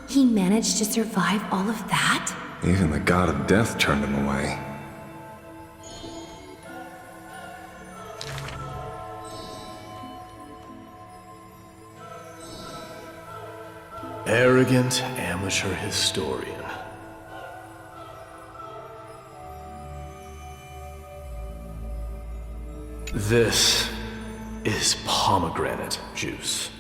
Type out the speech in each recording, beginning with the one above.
He managed to survive all of that? Even the god of death turned him away. Arrogant amateur historian. This is pomegranate juice.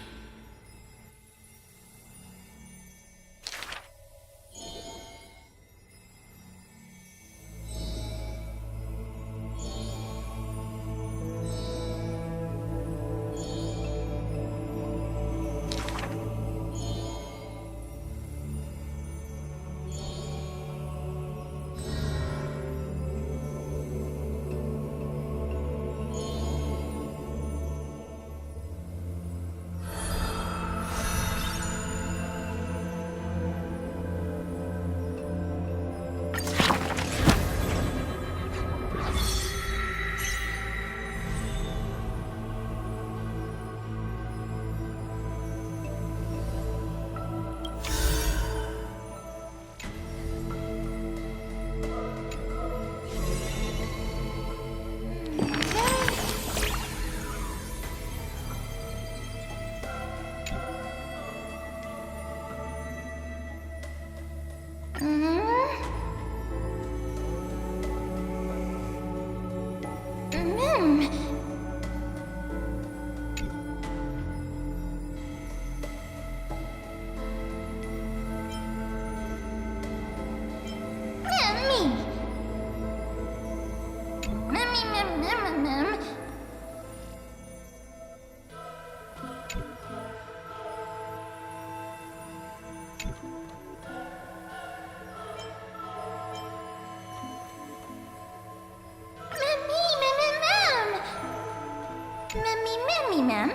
Ma'am?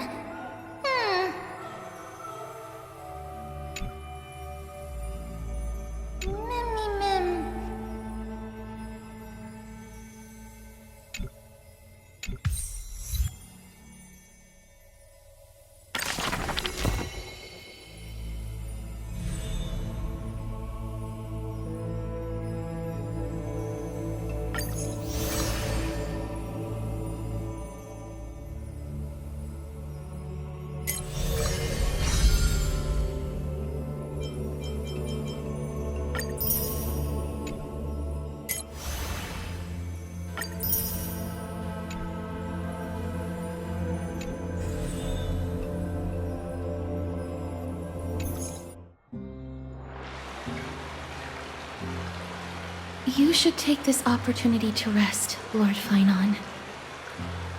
You should take this opportunity to rest, Lord Finon.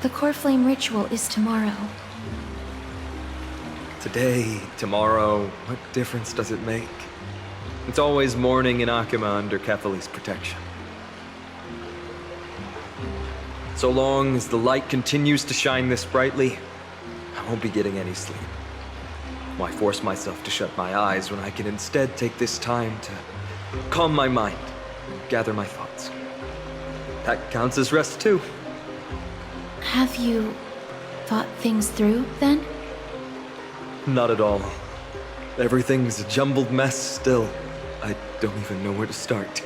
The Core Flame ritual is tomorrow. Today, tomorrow, what difference does it make? It's always morning in Akima under Kethali's protection. So long as the light continues to shine this brightly, I won't be getting any sleep. Why force myself to shut my eyes when I can instead take this time to calm my mind, gather my thoughts? That counts as rest too. Have you thought things through, then? Not at all. Everything's a jumbled mess still. I don't even know where to start.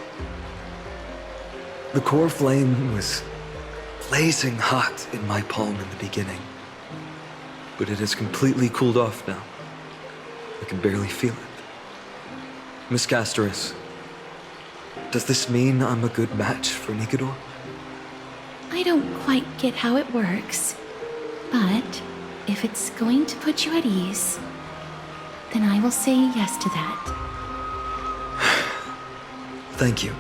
The core flame was blazing hot in my palm in the beginning, but it has completely cooled off now. I can barely feel it. Miss Castoris, does this mean I'm a good match for Nikador? I don't quite get how it works, but if it's going to put you at ease, then I will say yes to that. Thank you.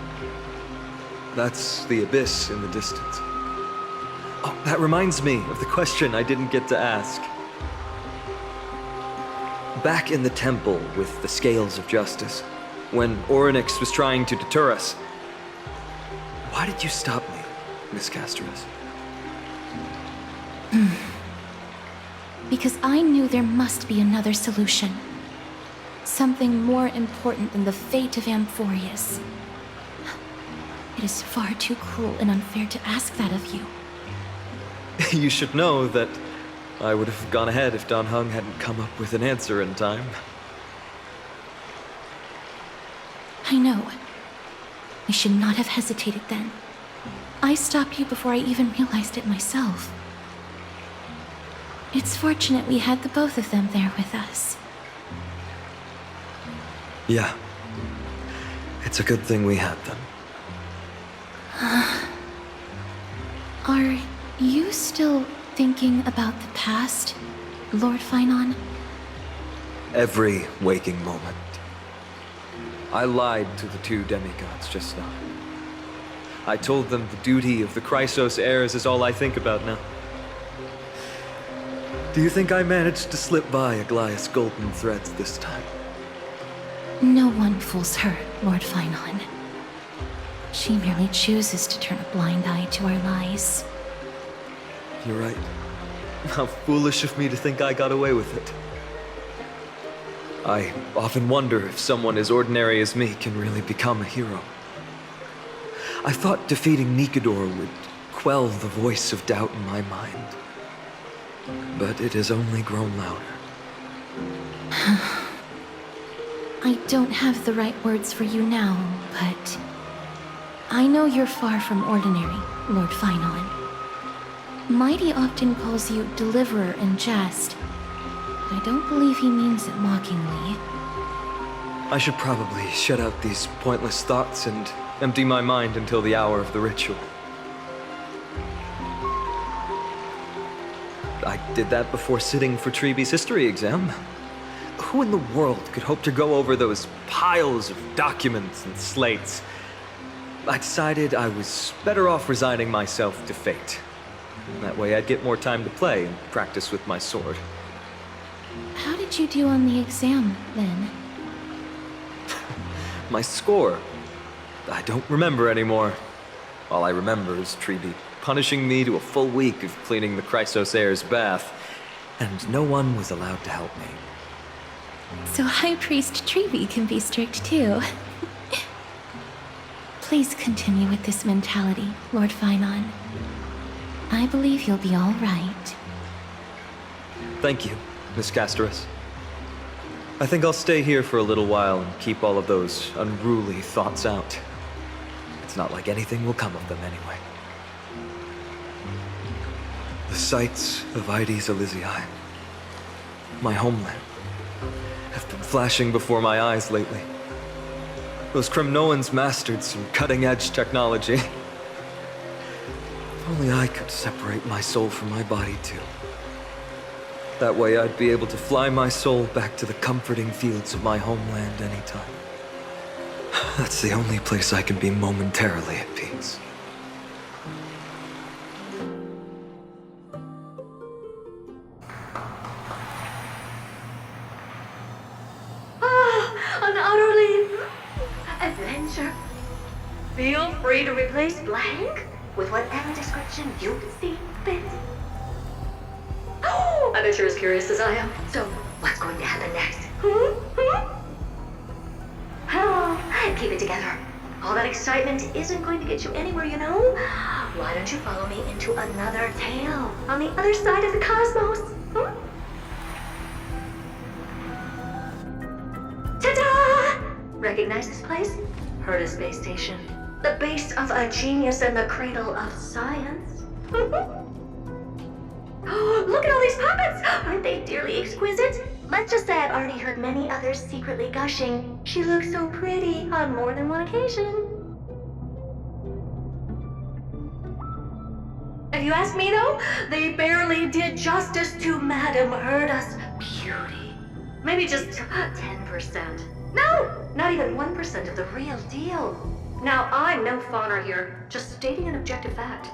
That's the abyss in the distance. Oh, that reminds me of the question I didn't get to ask. Back in the temple with the Scales of Justice, when Orynyx was trying to deter us, why did you stop me, Miss Castoris? Because I knew there must be another solution. Something more important than the fate of Amphorius. It is far too cruel and unfair to ask that of you. You should know that I would have gone ahead if Dan Heng hadn't come up with an answer in time. I know. I should not have hesitated then. I stopped you before I even realized it myself. It's fortunate we had the both of them there with us. Yeah. It's a good thing we had them. Are you still thinking about the past, Lord Finon? Every waking moment. I lied to the two demigods just now. I told them the duty of the Chrysos heirs is all I think about now. Do you think I managed to slip by Aglaïa's golden threads this time? No one fools her, Lord Finon. She merely chooses to turn a blind eye to our lies. You're right. How foolish of me to think I got away with it. I often wonder if someone as ordinary as me can really become a hero. I thought defeating Nikador would quell the voice of doubt in my mind. But it has only grown louder. I don't have the right words for you now, but I know you're far from ordinary, Lord Finon. Mighty often calls you Deliverer in jest. I don't believe he means it mockingly. I should probably shut out these pointless thoughts and empty my mind until the hour of the ritual. I did that before sitting for Treeby's history exam. Who in the world could hope to go over those piles of documents and slates? I decided I was better off resigning myself to fate. That way I'd get more time to play and practice with my sword. How did you do on the exam, then? My score? I don't remember anymore. All I remember is Treeby punishing me to a full week of cleaning the Chrysos heir's bath, and no one was allowed to help me. So High Priest Treeby can be strict too. Please continue with this mentality, Lord Finon. I believe you'll be all right. Thank you, Miss Castoris. I think I'll stay here for a little while and keep all of those unruly thoughts out. It's not like anything will come of them anyway. The sights of Ides Elysiae, my homeland, have been flashing before my eyes lately. Those Kremnoans mastered some cutting-edge technology. If only I could separate my soul from my body too. That way I'd be able to fly my soul back to the comforting fields of my homeland anytime. That's the only place I can be momentarily at peace. An utterly adventure. Feel free to replace blank with whatever description you see fit. Oh, I bet you're as curious as I am. So, what's going to happen next? Oh, keep it together. All that excitement isn't going to get you anywhere, you know? Why don't you follow me into another tale on the other side of the cosmos? Ta-da! Recognize this place? Heard of Space Station. The base of a genius and the cradle of science. Oh, look at all these puppets! Aren't they dearly exquisite? Let's just say I've already heard many others secretly gushing. She looks so pretty on more than one occasion. If you ask me though, they barely did justice to Madame Herda's beauty. Maybe just 10%. No, not even 1% of the real deal. Now, I'm no fawner here, just stating an objective fact.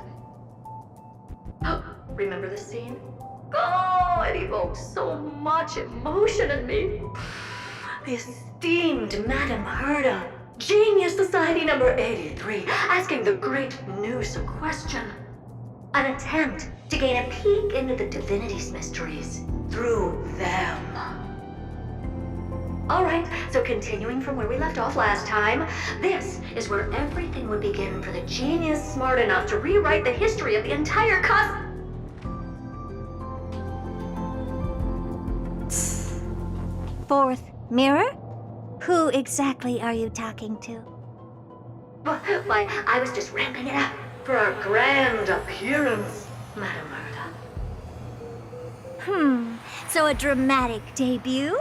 Oh, remember this scene? Oh, it evokes so much emotion in me. The esteemed Madame Herda, Genius Society number 83, asking the great Noosa question. An attempt to gain a peek into the divinity's mysteries through them. Alright, so continuing from where we left off last time, this is where everything would begin for the genius smart enough to rewrite the history of the entire Fourth mirror? Who exactly are you talking to? Why, I was just ramping it up for our grand appearance, Madame Murda. So a dramatic debut?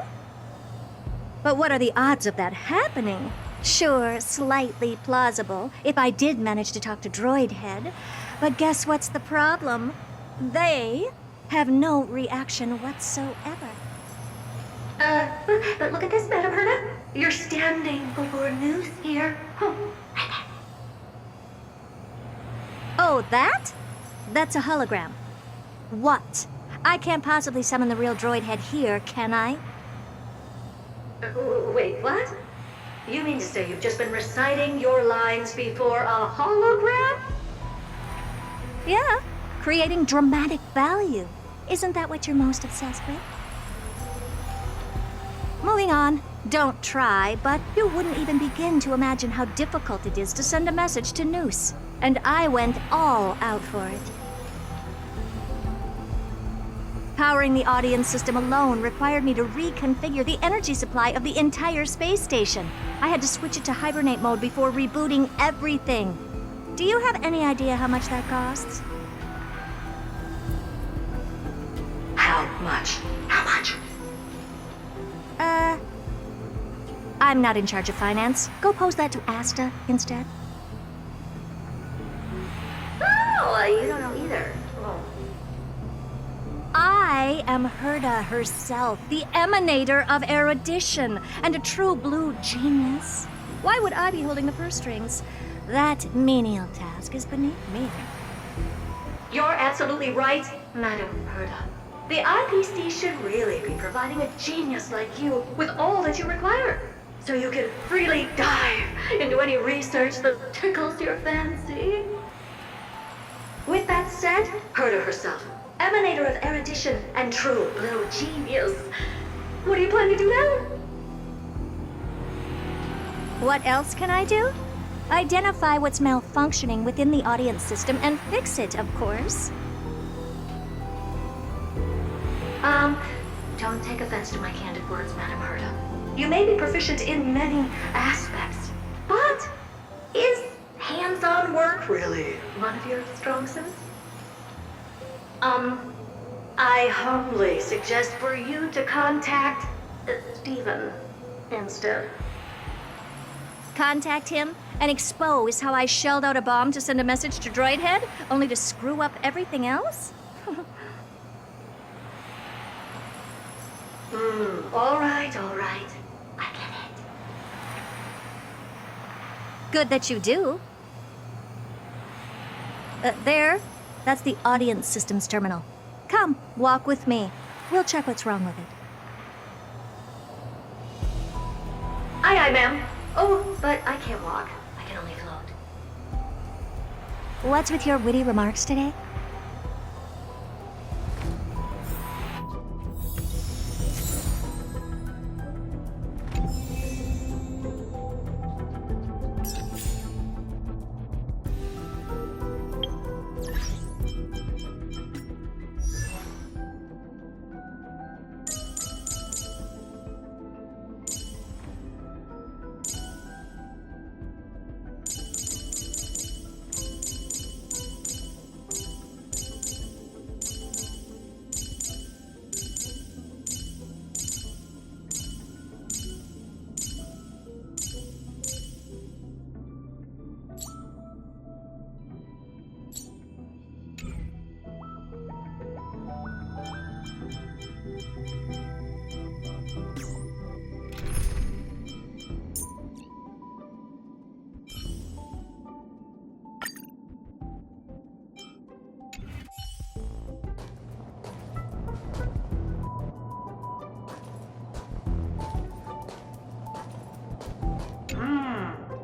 But what are the odds of that happening? Sure, slightly plausible, if I did manage to talk to Droid Head. But guess what's the problem? They have no reaction whatsoever. But look at this, Madame Murda. You're standing before news here. Oh, right there. Oh, that? That's a hologram. What? I can't possibly summon the real Droid Head here, can I? Wait, what? You mean to say you've just been reciting your lines before a hologram? Yeah, creating dramatic value. Isn't that what you're most obsessed with? Moving on. Don't try, but you wouldn't even begin to imagine how difficult it is to send a message to Noose. And I went all out for it. Powering the audience system alone required me to reconfigure the energy supply of the entire space station. I had to switch it to hibernate mode before rebooting everything. Do you have any idea how much that costs? How much? How much? I'm not in charge of finance. Go pose that to Asta instead. Oh, you don't know either. Oh. I am Herda herself, the emanator of erudition, and a true blue genius. Why would I be holding the purse strings? That menial task is beneath me. You're absolutely right, Madame Herda. The IPC should really be providing a genius like you with all that you require, so you can freely dive into any research that tickles your fancy. With that said, Herda herself, emanator of erudition and true blue genius. What do you plan to do now? What else can I do? Identify what's malfunctioning within the audience system and fix it, of course. Don't take offense to my candid words, Madame Herda. You may be proficient in many aspects, but is hands-on work really one of your strong suits? I humbly suggest for you to contact Steven instead. Contact him and expose how I shelled out a bomb to send a message to Droid Head, only to screw up everything else? All right. I get it. Good that you do. There. That's the audience systems terminal. Come, walk with me. We'll check what's wrong with it. Aye, ma'am. Oh, but I can't walk. I can only float. What's with your witty remarks today?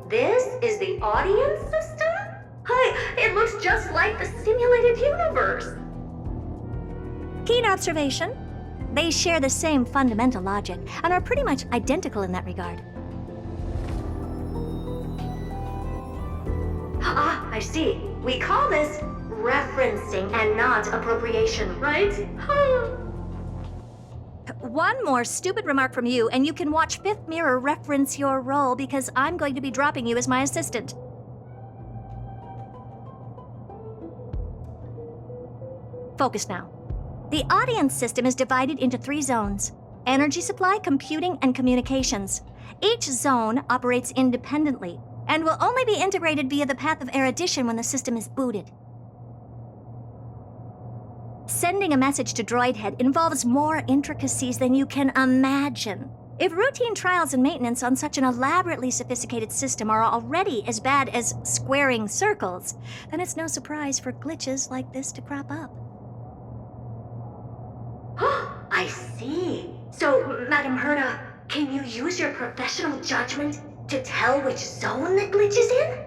This is the audience system? Hi, it looks just like the simulated universe. Keen observation. They share the same fundamental logic and are pretty much identical in that regard. Ah, I see. We call this referencing and not appropriation, right? One more stupid remark from you, and you can watch Fifth Mirror reference your role because I'm going to be dropping you as my assistant. Focus now. The audience system is divided into 3 zones: energy supply, computing, and communications. Each zone operates independently and will only be integrated via the path of erudition when the system is booted. Sending a message to Droid Head involves more intricacies than you can imagine. If routine trials and maintenance on such an elaborately sophisticated system are already as bad as squaring circles, then it's no surprise for glitches like this to crop up. I see. So, Madam Herda, can you use your professional judgment to tell which zone the glitch is in?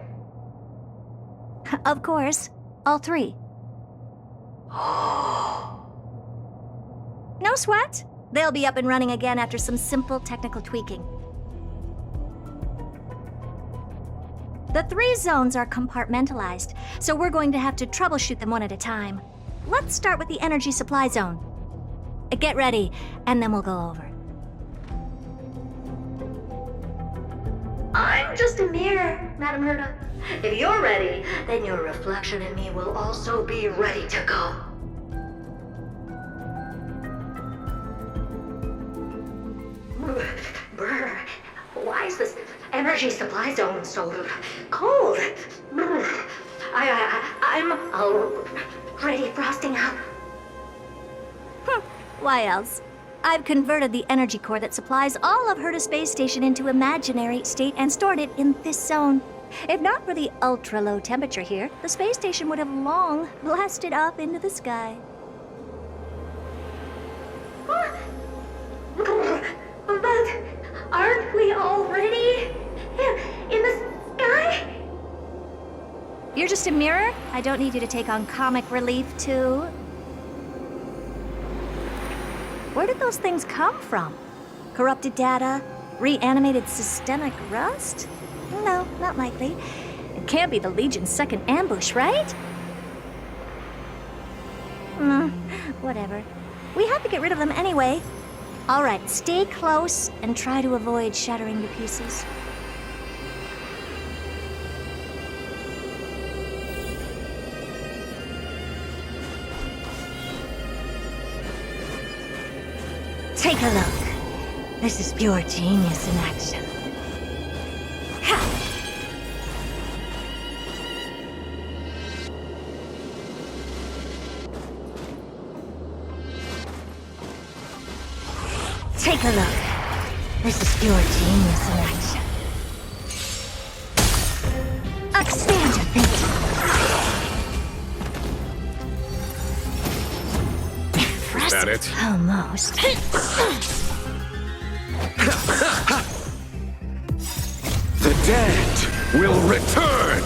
Of course, all 3. No sweat. They'll be up and running again after some simple technical tweaking. The 3 zones are compartmentalized, so we're going to have to troubleshoot them one at a time. Let's start with the energy supply zone. Get ready, and then we'll go over. I'm just a mirror, Madam Herda. If you're ready, then your reflection in me will also be ready to go. Brr, why is this energy supply zone so cold? Brr, I'm already frosting up. Why else? I've converted the energy core that supplies all of Herta Space Station into imaginary state and stored it in this zone. If not for the ultra-low temperature here, the space station would have long blasted up into the sky. But aren't we already in the sky? You're just a mirror? I don't need you to take on comic relief, too. Where did those things come from? Corrupted data? Reanimated systemic rust? No, not likely. It can't be the Legion's second ambush, right? Whatever. We have to get rid of them anyway. All right, stay close and try to avoid shattering to pieces. Take a look. This is pure genius in action. Ha! Take a look. This is pure genius in action. Expand your thinking. Is that it? Almost. The dead will return!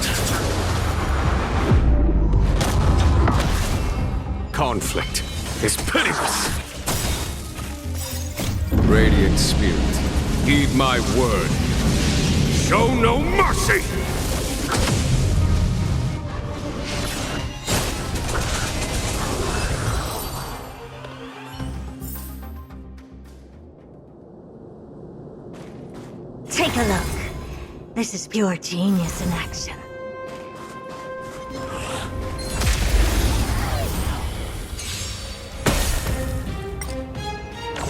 Conflict is pitiless. Radiant Spirit, heed my word. Show no mercy! Take a look. This is pure genius in action.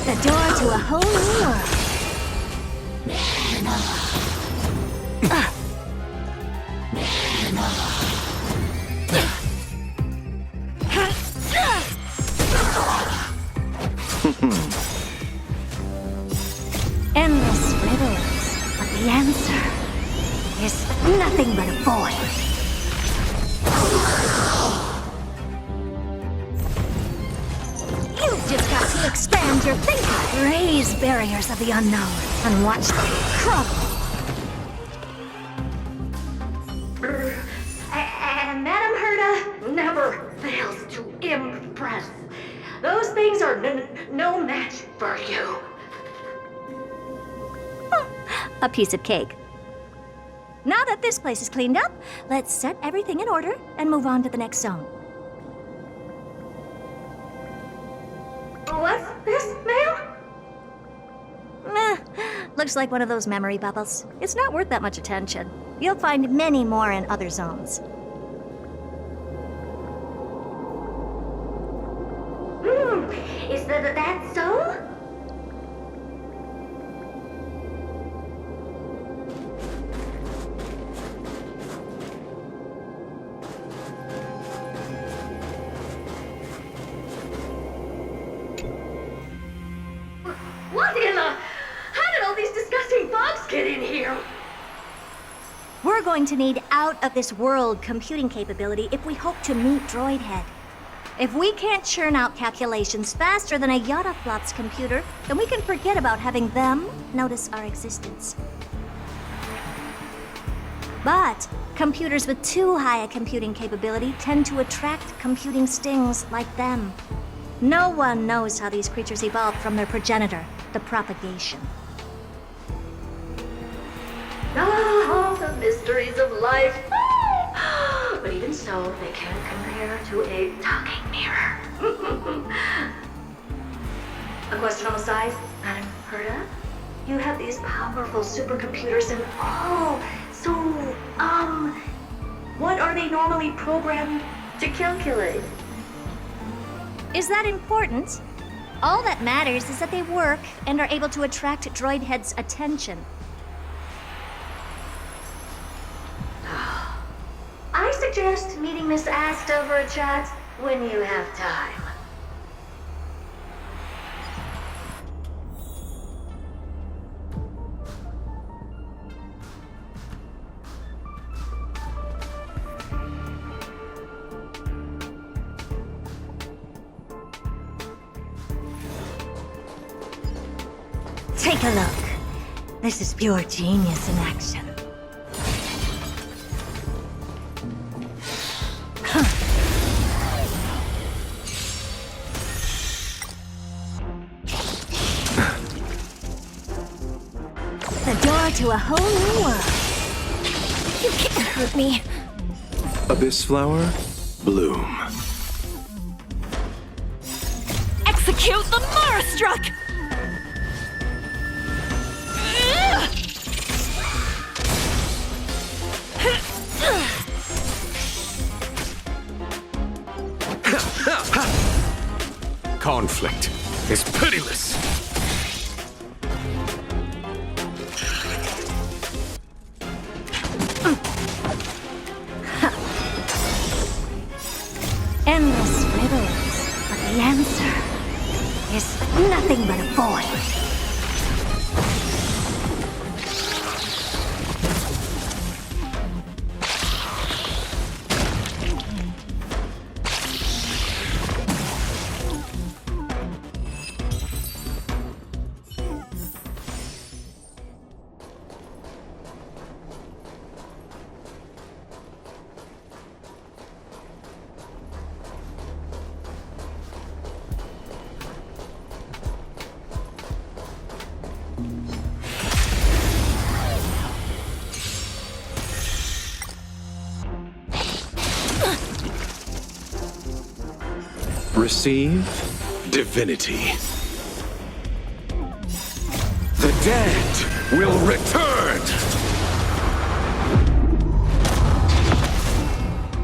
The door to a whole new world. Endless riddles, but the answer is nothing but a void. You've just got to expand your thinking, raise barriers of the unknown, and watch them crumble. And Madam Herda never fails to impress. Those things are no match for you. A piece of cake. Now that this place is cleaned up, let's set everything in order and move on to the next zone. What's this, ma'am? Looks like one of those memory bubbles. It's not worth that much attention. You'll find many more in other zones. Is that so? What in the... How did all these disgusting bugs get in here? We're going to need out-of-this-world computing capability if we hope to meet Droidhead. If we can't churn out calculations faster than a Yottaflop's computer, then we can forget about having them notice our existence. But computers with too high a computing capability tend to attract computing stings like them. No one knows how these creatures evolved from their progenitor, the propagation. Ah, the mysteries of life. But even so, they can't compare to a talking mirror. A question on the side, Madam Herta? You have these powerful supercomputers and what are they normally programmed to calculate? Is that important? All that matters is that they work and are able to attract Droidhead's attention. I suggest meeting Miss Asta for a chat when you have time. Take a look. This is pure genius in action. The door to a whole new world. You can't hurt me. Abyss flower, bloom. Execute the Marastruck! Conflict is pitiless. Endless riddles, but the answer is nothing but a void. Receive divinity. The dead will return.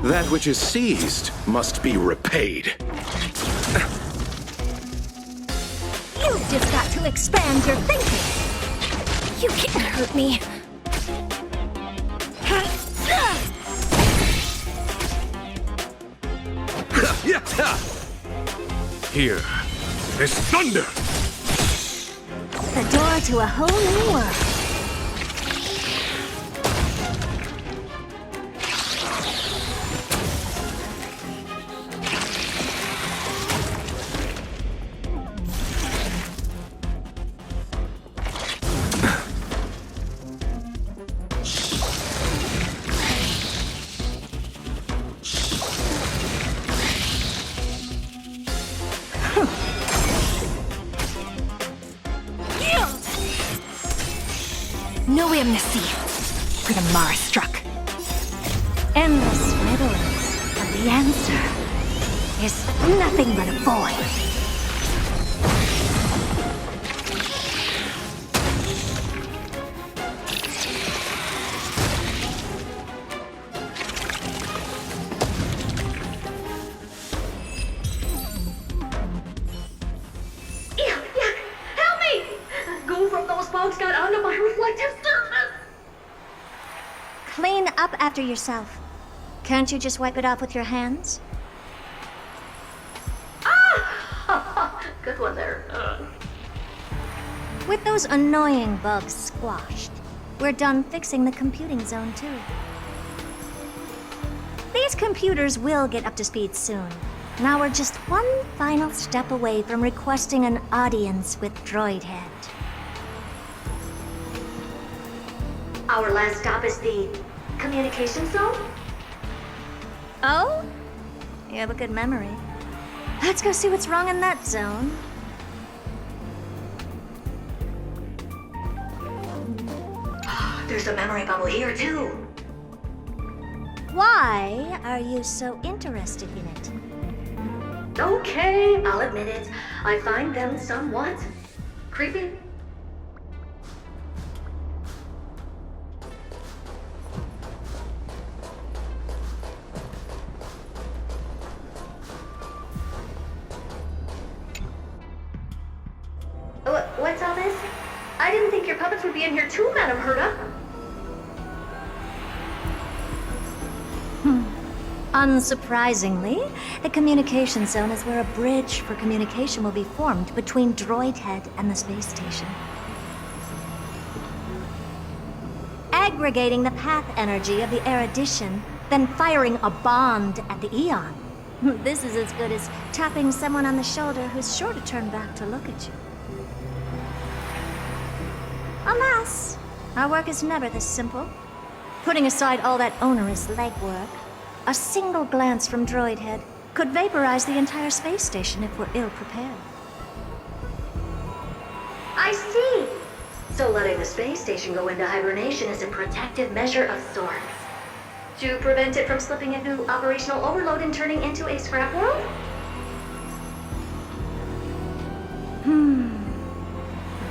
That which is seized must be repaid. You've just got to expand your thinking. You can't hurt me. Here is thunder. The door to a whole new world. No amnesty for the Marastruck. Endless riddles, but the answer is nothing but a void. after yourself. Can't you just wipe it off with your hands? Good one there. With those annoying bugs squashed, we're done fixing the computing zone too. These computers will get up to speed soon. Now we're just one final step away from requesting an audience with Droidhead. Our last stop is the communication zone? Oh? You have a good memory. Let's go see what's wrong in that zone. There's a memory bubble here, too. Why are you so interested in it? Okay, I'll admit it. I find them somewhat creepy. What's all this? I didn't think your puppets would be in here too, Madam Herta. Unsurprisingly, the communication zone is where a bridge for communication will be formed between Droidhead and the space station. Aggregating the path energy of the erudition, then firing a bond at the Eon. This is as good as tapping someone on the shoulder who's sure to turn back to look at you. Alas, our work is never this simple. Putting aside all that onerous legwork, a single glance from Droidhead could vaporize the entire space station if we're ill-prepared. I see. So letting the space station go into hibernation is a protective measure of sorts. To prevent it from slipping into operational overload and turning into a scrap world?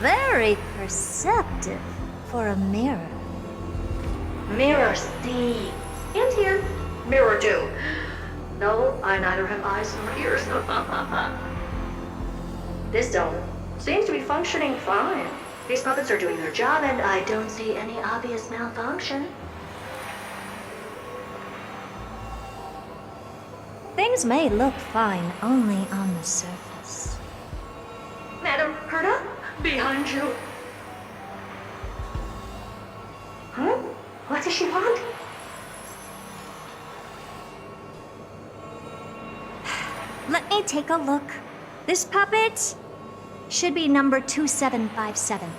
Very perceptive for a mirror. Mirror see. And here. Mirror do. No, I neither have eyes nor ears. This zone seems to be functioning fine. These puppets are doing their job, and I don't see any obvious malfunction. Things may look fine only on the surface. Madam Herta, behind you. Huh? What does she want? Let me take a look. This puppet should be number 2757.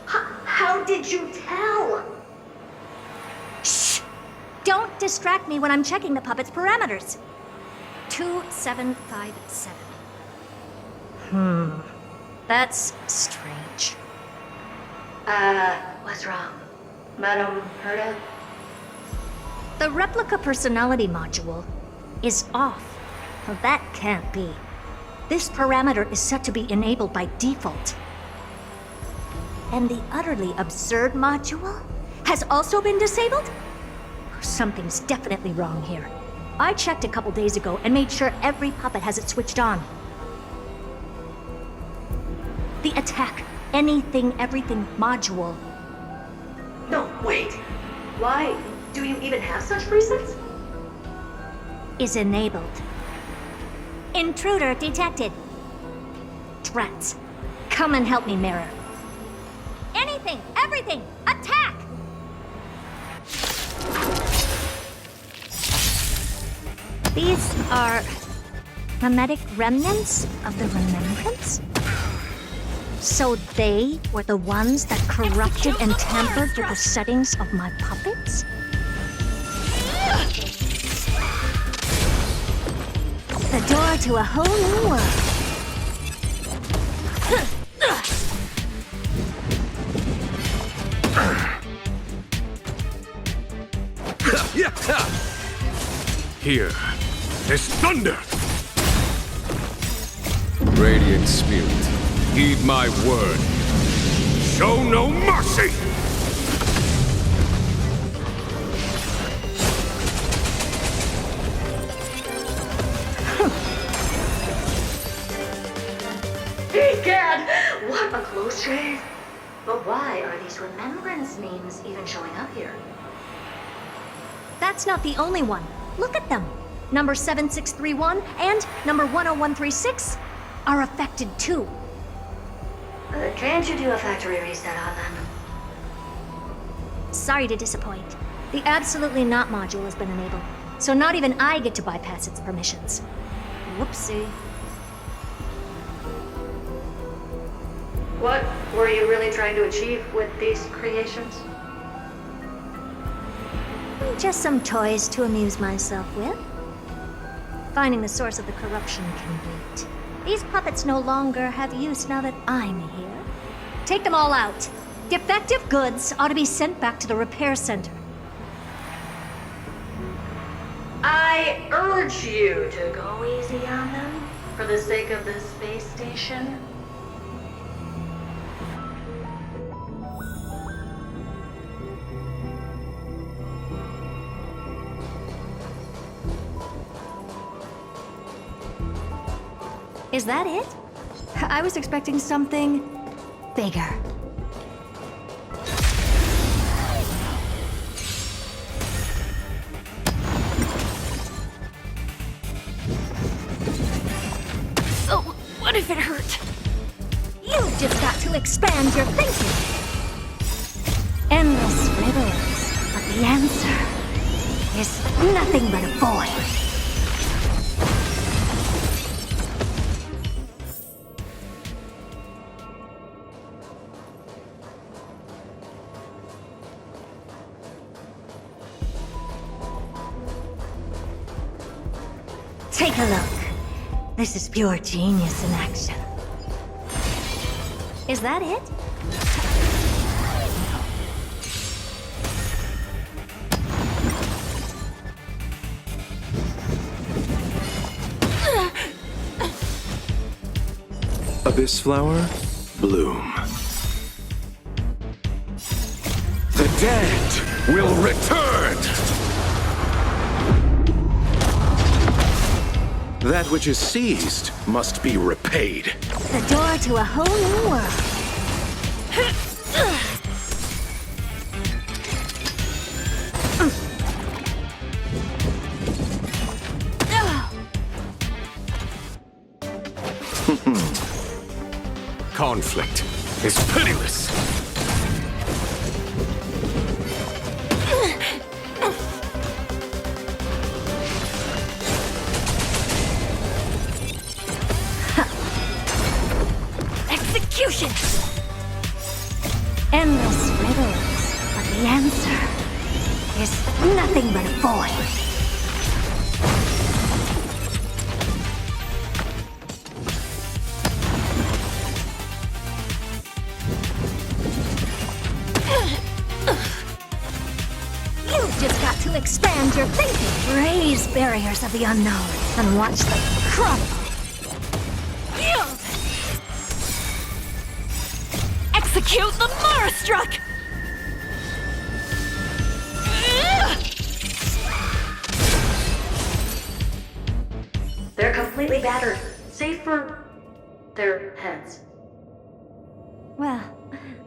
How did you tell? Shh! Don't distract me when I'm checking the puppet's parameters. 2757. That's strange. What's wrong? Madam Herta? The replica personality module is off. Well, that can't be. This parameter is set to be enabled by default. And the utterly absurd module has also been disabled? Something's definitely wrong here. I checked a couple days ago and made sure every puppet has it switched on. The attack, anything, everything module. No, wait. Why do you even have such presets? Is enabled. Intruder detected. Drats. Come and help me, Mirror. Anything, everything, attack! These are mimetic remnants of the remembrance? So they were the ones that corrupted and tampered with the settings of my puppets? The door to a whole new world. Here, there's thunder! Radiant Spirit, heed my word. Show no mercy! Egad! What a close shave! But why are these remembrance memes even showing up here? that's not the only one. Look at them. Number 7631 and number 10136 are affected too. Can't you do a factory reset on them? Sorry to disappoint. The Absolutely Not module has been enabled, so not even I get to bypass its permissions. Whoopsie. What were you really trying to achieve with these creations? Just some toys to amuse myself with. Finding the source of the corruption can wait. These puppets no longer have use now that I'm here. Take them all out. Defective goods ought to be sent back to the repair center. I urge you to go easy on them for the sake of the space station. Is that it? I was expecting something bigger. So, what if it hurt? You've just got to expand your thinking. Endless riddles, but the answer is nothing but a void. Take a look. This is pure genius in action. Is that it? Abyss flower, bloom. The dead will return! That which is seized must be repaid. The door to a whole new world. Conflict is pitiless! Execution! Endless riddles, but the answer is nothing but a void. You've just got to expand your thinking, raise barriers of the unknown, and watch them crumble. Yield! Execute the Marastruck! They're completely battered, save for their heads. Well,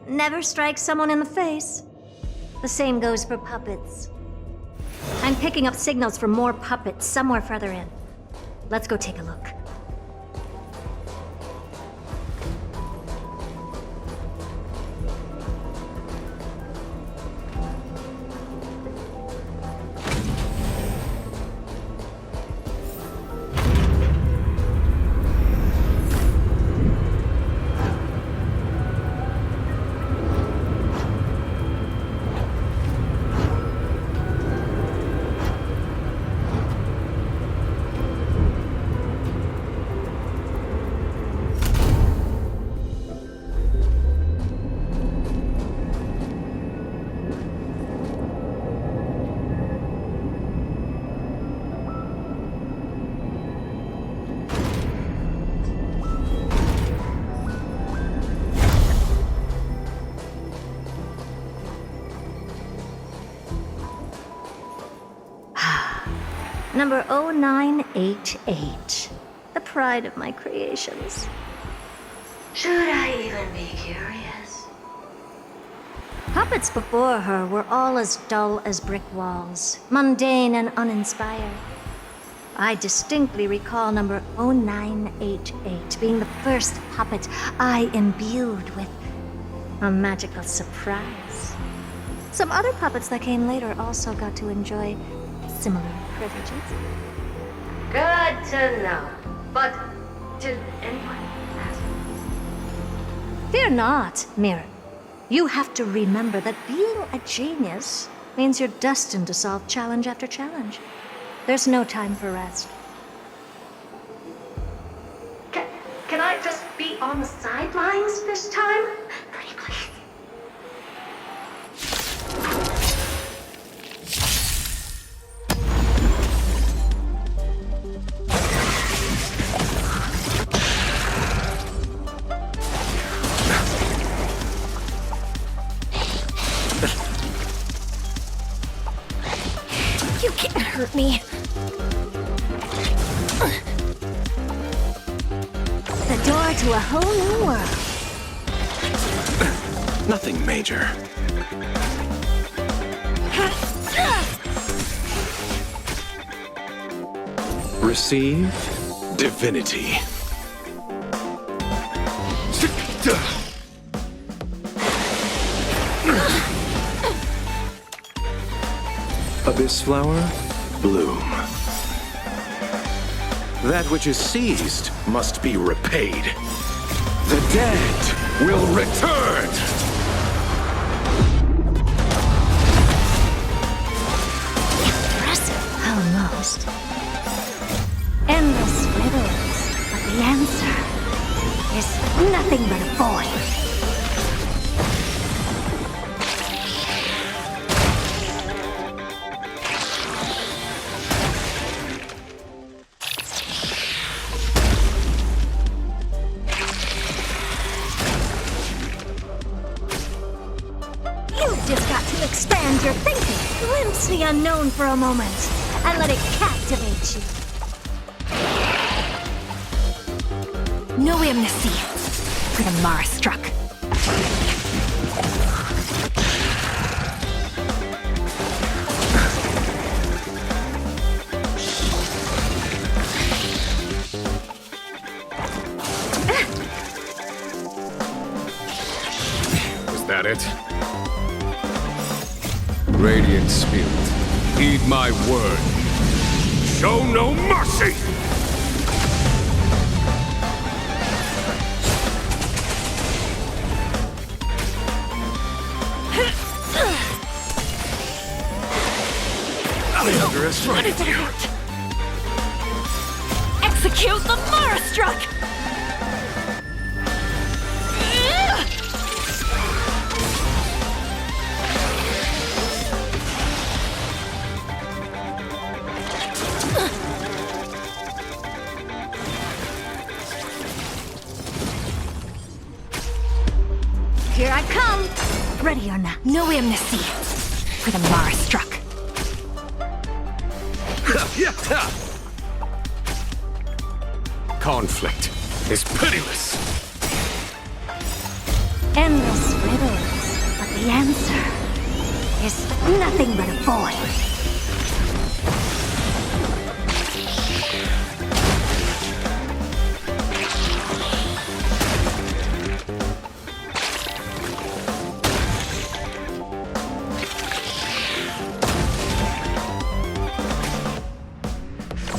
never strike someone in the face. The same goes for puppets. I'm picking up signals from more puppets somewhere further in. Let's go take a look. Number 0988. The pride of my creations. Should I even be curious? Puppets before her were all as dull as brick walls, mundane and uninspired. I distinctly recall number 0988 being the first puppet I imbued with a magical surprise. Some other puppets that came later also got to enjoy similar privileges. Good to know. But did anyone ask? Fear not, Mirror. You have to remember that being a genius means you're destined to solve challenge after challenge. There's no time for rest. Can I just be on the sidelines this time? Pretty please. You can't hurt me. The door to a whole new world. Nothing major. Receive divinity. Abyss flower, bloom. That which is seized must be repaid. The dead will return! Impressive. Almost. Endless riddles, but the answer is nothing but a void. You've just got to expand your thinking, glimpse the unknown for a moment, and let it captivate you. No amnesty for the Mara struck. Was that it? Radiant Spirit, heed my word. Show no mercy! I underestimated you. Execute the Mara struck! Here I come! Ready or not. No amnesty for the Mara struck. Conflict is pitiless. Endless riddles, but the answer is nothing but a void.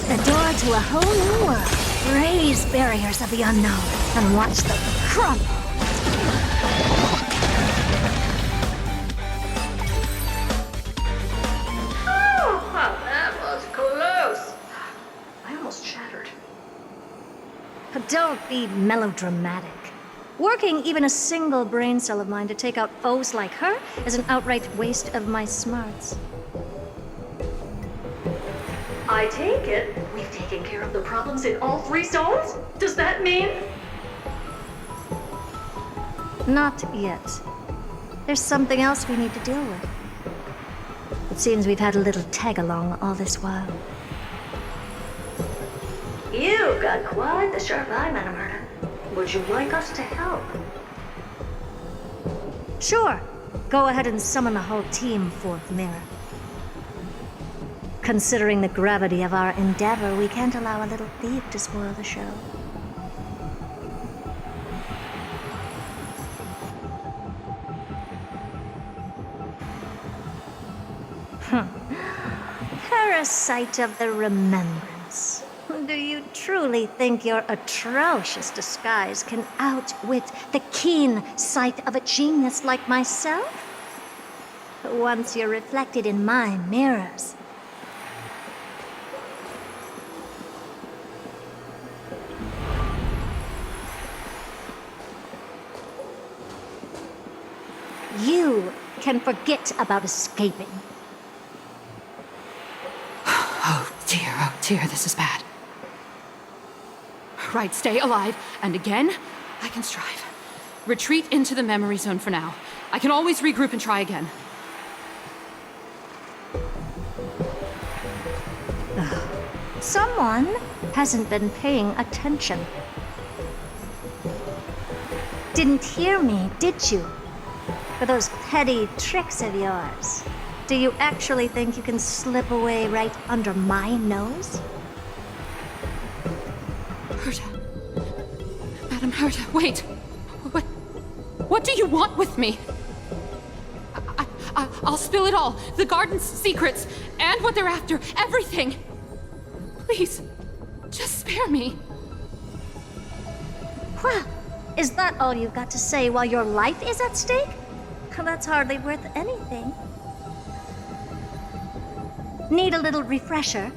The door to a whole new world. Raise barriers of the unknown and watch them crumble. Oh, that was close. I almost shattered. But don't be melodramatic. Working even a single brain cell of mine to take out foes like her is an outright waste of my smarts. I take it we've taken care of the problems in all three zones? Does that mean? Not yet. There's something else we need to deal with. It seems we've had a little tag-along all this while. You've got quite the sharp eye, Madam Herta. Would you like us to help? Sure. Go ahead and summon the whole team, Fourth Mirror. Considering the gravity of our endeavor, we can't allow a little thief to spoil the show. Parasite of the Remembrance. Do you truly think your atrocious disguise can outwit the keen sight of a genius like myself? Once you're reflected in my mirrors, you can forget about escaping. Oh dear, this is bad. Right, stay alive, and again, I can strive. Retreat into the memory zone for now. I can always regroup and try again. Someone hasn't been paying attention. Didn't hear me, did you? For those petty tricks of yours. Do you actually think you can slip away right under my nose? Herta. Madam Herta, wait. What do you want with me? I'll spill it all. The garden's secrets, and what they're after. Everything. Please, just spare me. Well, is that all you've got to say while your life is at stake? That's hardly worth anything. Need a little refresher?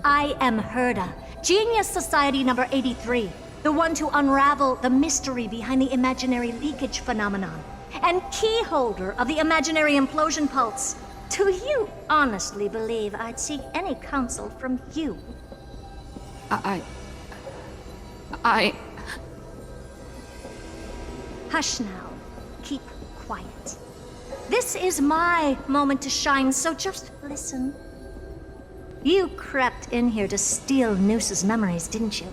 I am Herta, Genius Society number 83, the one to unravel the mystery behind the imaginary leakage phenomenon, and key holder of the imaginary implosion pulse. Do you honestly believe I'd seek any counsel from you? Hush now. Keep quiet. This is my moment to shine, so just listen. You crept in here to steal Noose's memories, didn't you?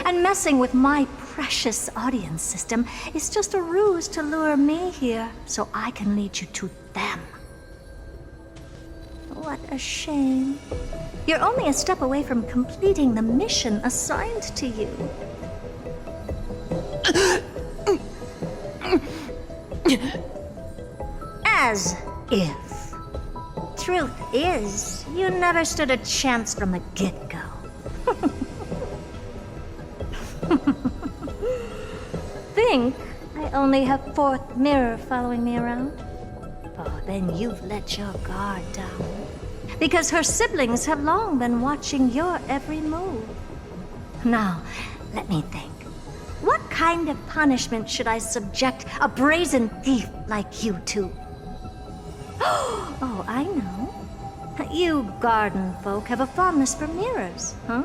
And messing with my precious audience system is just a ruse to lure me here so I can lead you to them. What a shame. You're only a step away from completing the mission assigned to you. As if. Truth is, you never stood a chance from the get-go. Think I only have Fourth Mirror following me around? Oh, then you've let your guard down. Because her siblings have long been watching your every move. Now, let me think. What kind of punishment should I subject a brazen thief like you to? Oh, I know. You garden folk have a fondness for mirrors, huh?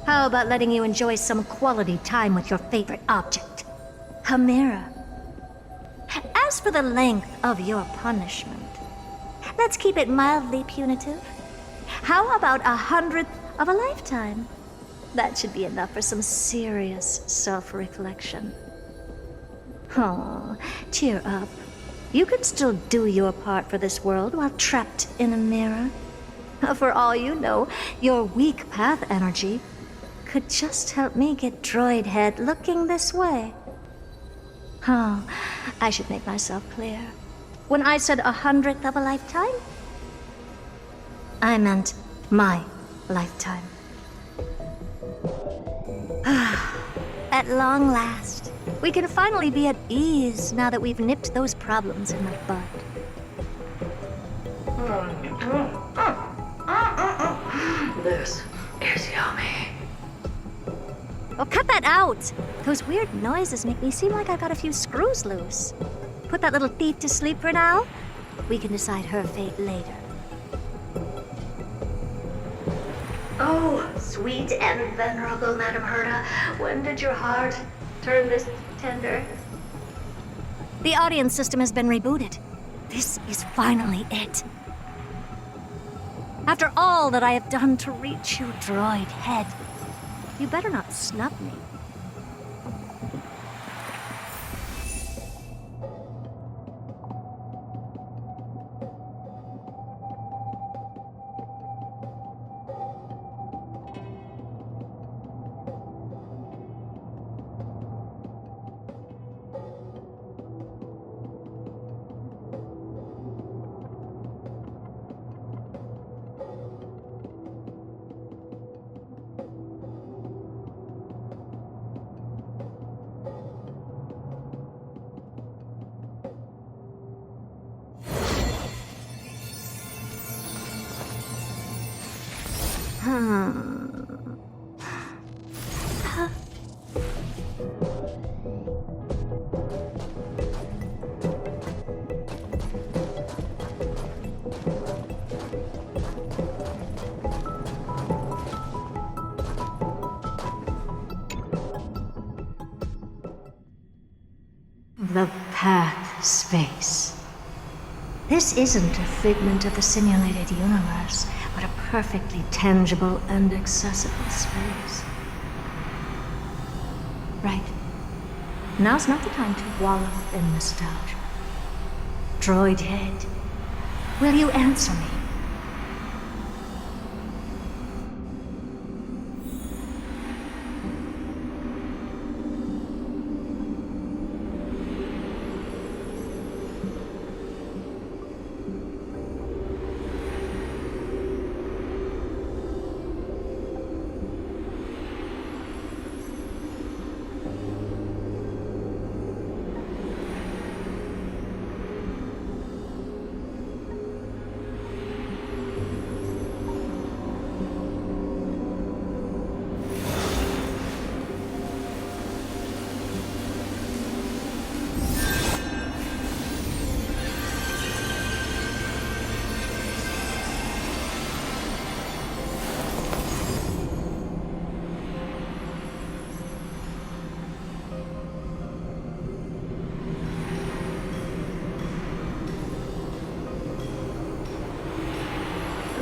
How about letting you enjoy some quality time with your favorite object? A mirror. As for the length of your punishment, let's keep it mildly punitive. How about 100th of a lifetime? That should be enough for some serious self-reflection. Oh, cheer up. You can still do your part for this world while trapped in a mirror. For all you know, your weak path energy could just help me get Droid Head looking this way. Oh, I should make myself clear. When I said 100th of a lifetime, I meant my lifetime. At long last, we can finally be at ease now that we've nipped those problems in the bud. This is yummy. Oh, cut that out! Those weird noises make me seem like I've got a few screws loose. Put that little thief to sleep for now. We can decide her fate later. Oh, sweet and venerable Madam Herta, when did your heart turn this tender? The audience system has been rebooted. This is finally it. After all that I have done to reach you, Droid Head, you better not snub me. The path space. This isn't a figment of the simulated universe, but a perfectly tangible and accessible space. Right. Now's not the time to wallow in nostalgia. Droid head, will you answer me?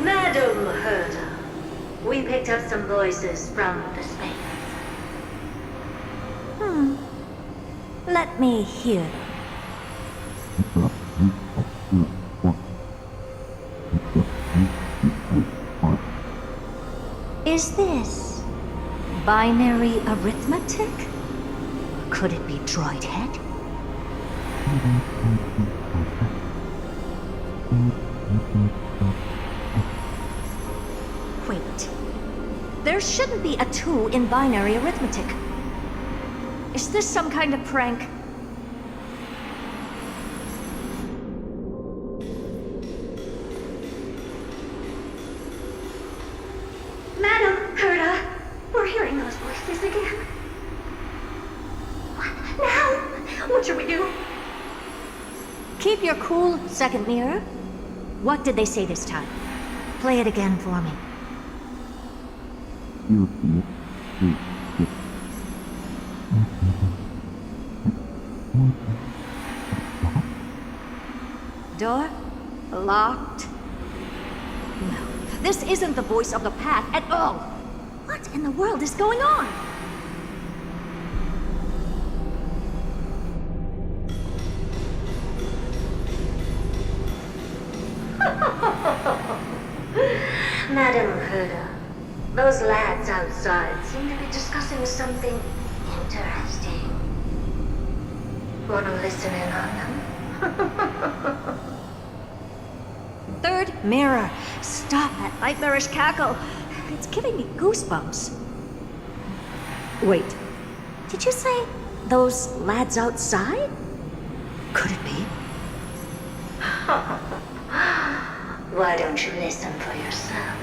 Madam Herta, we picked up some voices from the space. Let me hear them. Is this binary arithmetic? Could it be droid head? Wait. There shouldn't be a 2 in binary arithmetic. Is this some kind of prank? Madam Herta, we're hearing those voices again. What now? What should we do? Keep your cool, second mirror. What did they say this time? Play it again for me. Door locked. No, this isn't the voice of the path at all. What in the world is going on? Madam Herta, those lads outside seem to be discussing something interesting. Want to listen in on them? Third mirror. Stop that nightmarish cackle. It's giving me goosebumps. Wait, did you say those lads outside? Could it be? Why don't you listen for yourself?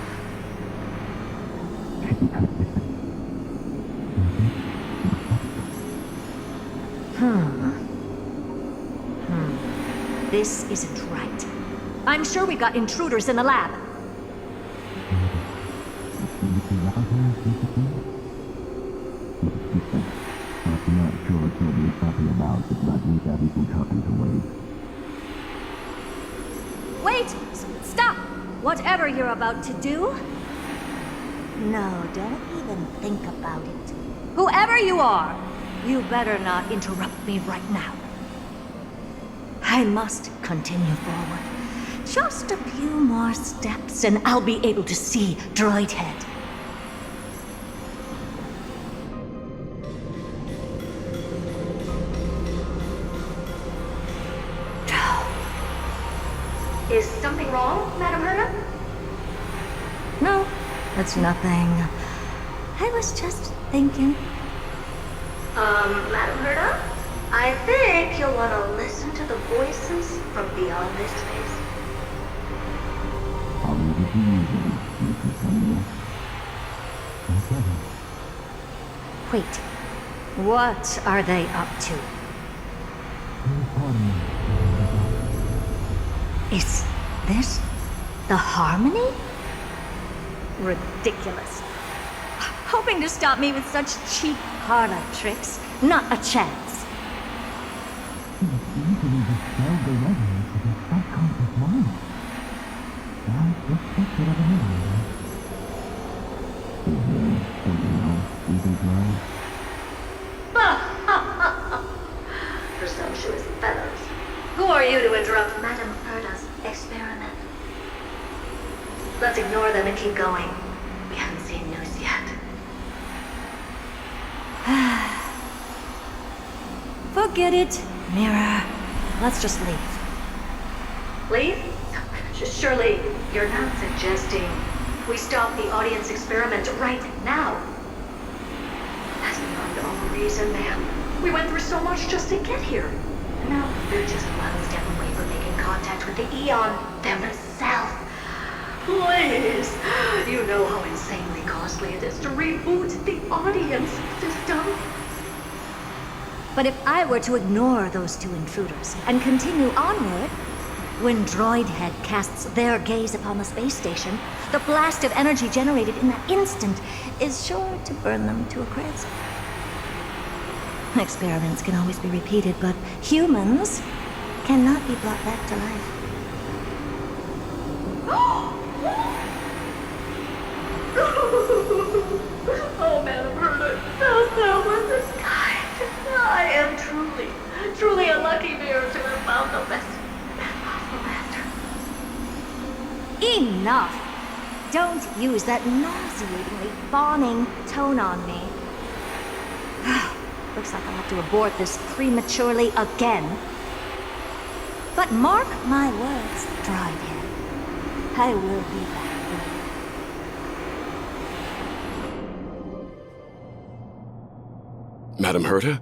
This isn't right. I'm sure we got intruders in the lab. Wait! Stop! Whatever you're about to do. No, don't even think about it. Whoever you are, you better not interrupt me right now. I must continue forward. Just a few more steps and I'll be able to see Droid Head. Is something wrong, Madam Herta? No, it's nothing. I was just thinking. Madam Herta? I think you'll want to listen to the voices from beyond this space. Wait, what are they up to? Is this the Harmony? Ridiculous. Hoping to stop me with such cheap parlor tricks. Not a chance. Presumptuous fellows. Who are you to interrupt Madame Erda's experiment? Let's ignore them and keep going. We haven't seen news yet. Forget it, Mirror. Let's just leave. Leave? Surely you're not suggesting we stop the audience experiment right now? That's beyond all reason, ma'am. We went through so much just to get here. And now they're just one step away from making contact with the Eon themselves. Please! You know how insanely costly it is to reboot the audience system. But if I were to ignore those two intruders and continue onward, when Droidhead casts their gaze upon the space station, the blast of energy generated in that instant is sure to burn them to a crisp. Experiments can always be repeated, but humans cannot be brought back to life. Oh, Madam Herder, that was kind. I am truly a lucky bear to have found the best possible master. Enough! Don't use that nauseatingly fawning tone on me. Looks like I'll have to abort this prematurely again. But mark my words, Droidhead. I will be back. Madam Herta?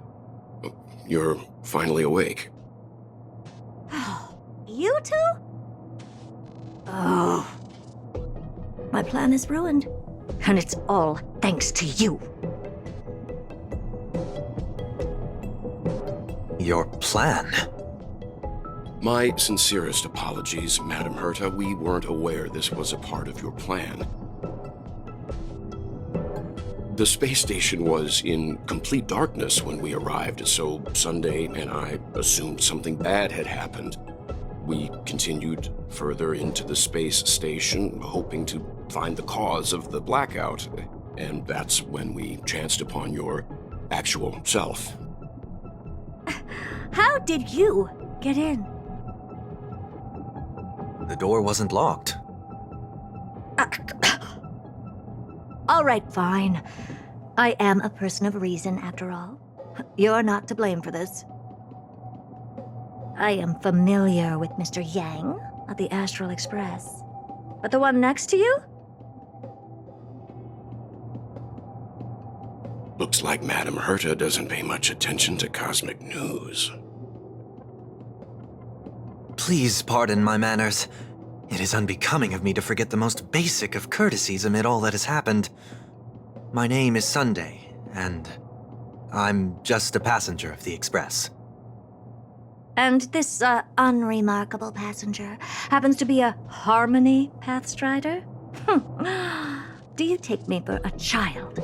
You're finally awake. You two? Oh. My plan is ruined. And it's all thanks to you. Your plan? My sincerest apologies, Madam Herta. We weren't aware this was a part of your plan. The space station was in complete darkness when we arrived, so Sunday and I assumed something bad had happened. We continued further into the space station, hoping to find the cause of the blackout, and that's when we chanced upon your actual self. How did you get in? The door wasn't locked. All right, fine. I am a person of reason, after all. You're not to blame for this. I am familiar with Mr. Yang at the Astral Express. But the one next to you? Looks like Madam Herta doesn't pay much attention to cosmic news. Please pardon my manners. It is unbecoming of me to forget the most basic of courtesies amid all that has happened. My name is Sunday, and I'm just a passenger of the Express. And this, unremarkable passenger happens to be a Harmony Pathstrider? Do you take me for a child?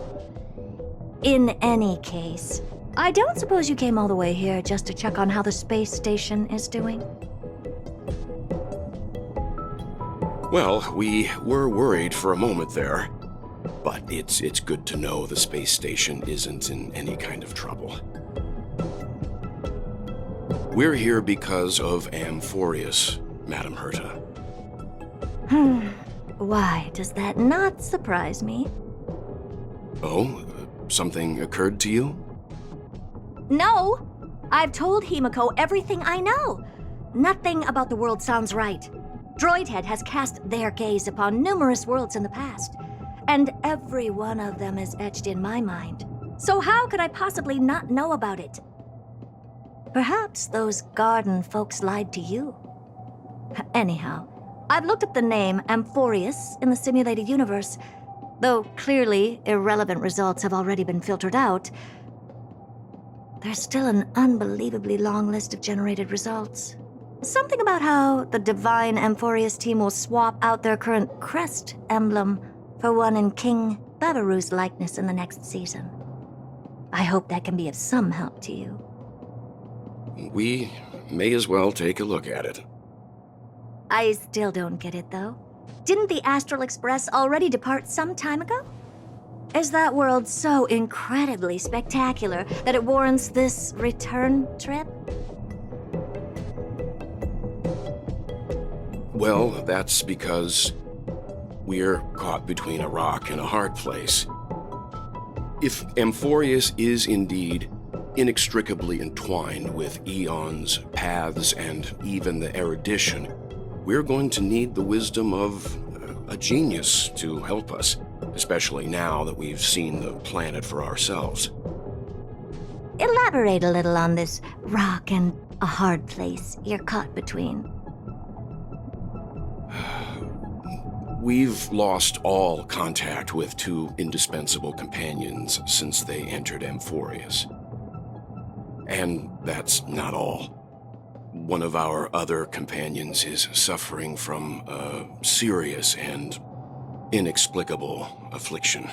In any case, I don't suppose you came all the way here just to check on how the space station is doing? Well, we were worried for a moment there, but it's good to know the space station isn't in any kind of trouble. We're here because of Amphorius, Madam Herta. Why does that not surprise me? Oh, something occurred to you? No! I've told Himiko everything I know. Nothing about the world sounds right. Droidhead has cast their gaze upon numerous worlds in the past, and every one of them is etched in my mind. So how could I possibly not know about it? Perhaps those garden folks lied to you. Anyhow, I've looked up the name Amphorius in the simulated universe. Though clearly irrelevant results have already been filtered out, there's still an unbelievably long list of generated results. Something about how the Divine Amphorius team will swap out their current crest emblem for one in King Babaru's likeness in the next season. I hope that can be of some help to you. We may as well take a look at it. I still don't get it, though. Didn't the Astral Express already depart some time ago? Is that world so incredibly spectacular that it warrants this return trip? Well, that's because we're caught between a rock and a hard place. If Amphorius is indeed inextricably entwined with eons, paths, and even the erudition, we're going to need the wisdom of a genius to help us, especially now that we've seen the planet for ourselves. Elaborate a little on this rock and a hard place you're caught between. We've lost all contact with two indispensable companions since they entered Amphorius. And that's not all. One of our other companions is suffering from a serious and inexplicable affliction.